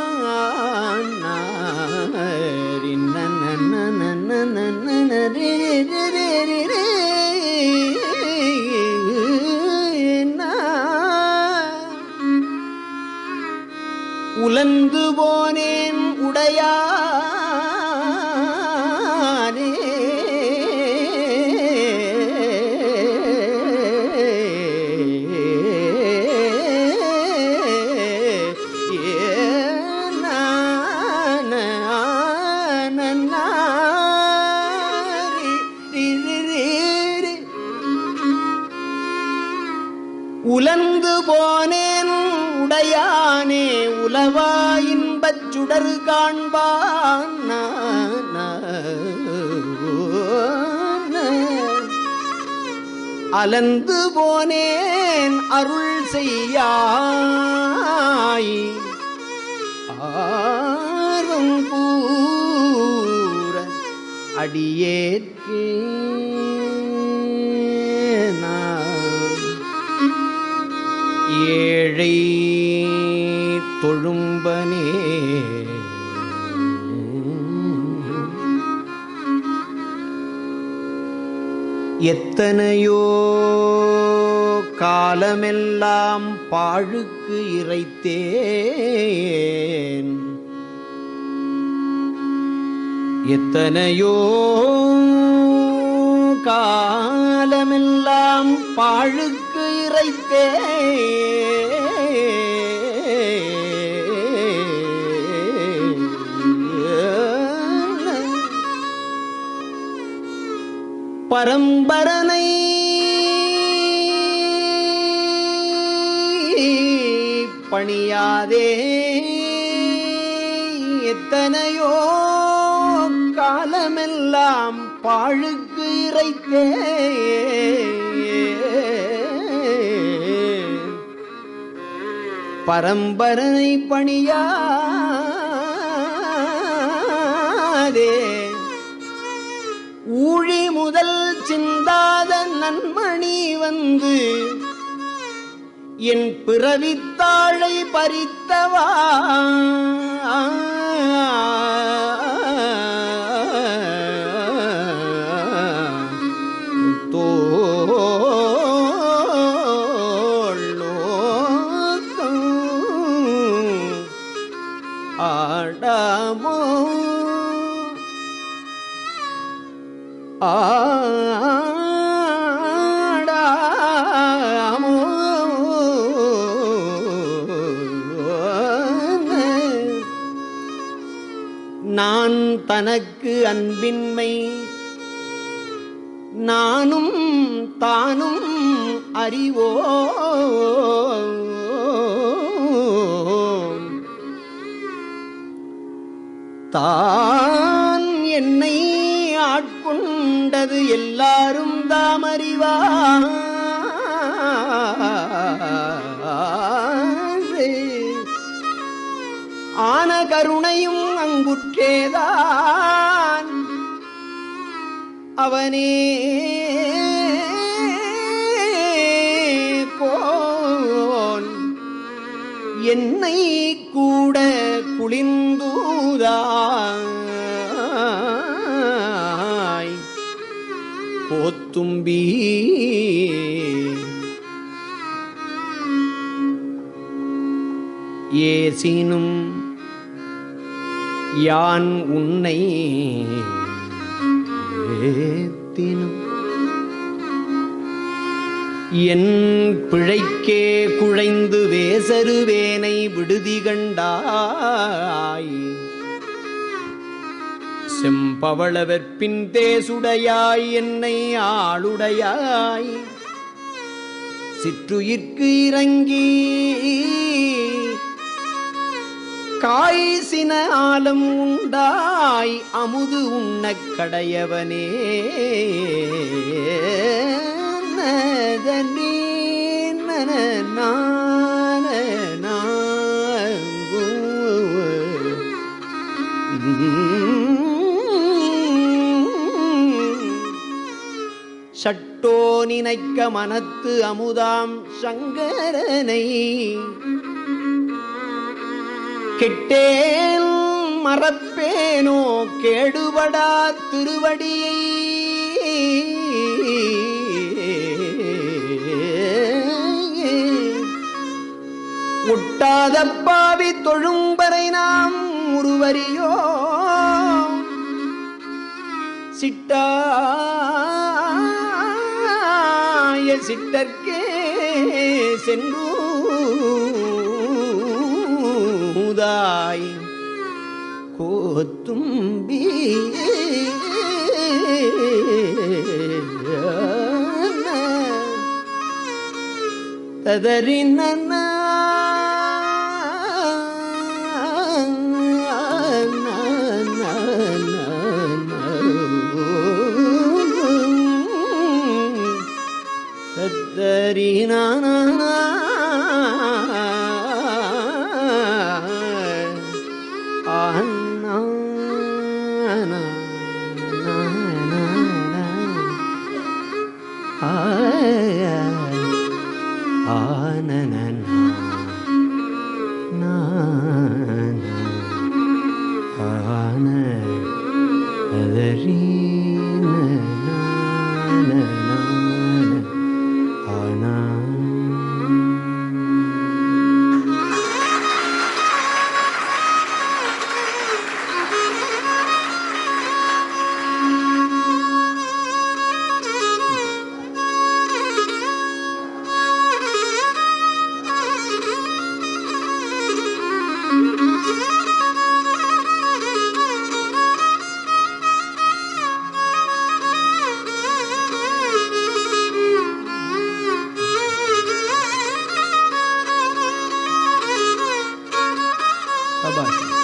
உலர்ந்து போனேன் உடையானே ஏ போனேன் உடையானே உலவா இன்பச் சுடர் காண்பான் அலந்து போனேன் அருள் செய்யாய் ஆர்வம் கூற அடியேற்கே ஏழை தொழும்பனே எத்தனையோ காலமெல்லாம் பாழுக்கு இறைத்தேன் எத்தனையோ காலமெல்லாம் பாழுக்கு இறைத்தேன் பரம்பரனை பணியாதே எத்தனையோ காலமெல்லாம் பாழுக்கு இறைத்தே பரம்பரனை பணியாதே ஊழி முதல் சிந்தாத நன்மணி வந்து என் பிறவித்தாழை பறித்தவா ஆடாமோ ஆடாமோ நான் தனக்கு அன்பின்மை நானும் தானும் அறிவோ தான் என்னை ஆட்கொண்டது எல்லாரும் தாமறிவார் ஆன கருணையும் அங்குற்றேதான் அவனே கோன் என்னை கூட குளிர்ந்தூதாய் போத்தும்பி ஏசினும் யான் உன்னை ஏத்தினும் என் பிழைக்கே குழைந்து வேசருவேனை விடுதி கண்டாய் செம்பவள வெற்பின் தேசுடையாய் என்னை ஆளுடையாய் சிற்றுயிர்க்கு இறங்கி காய்சின ஆலம் உண்டாய் அமுது உண்ணக் கடையவனே சட்டோ நினைக்க மனத்து அமுதாம் சங்கரனை கெட்டேன் மறப்பேனோ கேடுபடா திருவடியை ஒட்டாத பாவி தொழும்பரை நாம் உருவரியோ சிட்டாய சிட்டர்க்கே சென்றூதாய் கோத்தும்பி ததறின ரீனானா சபாஷ்.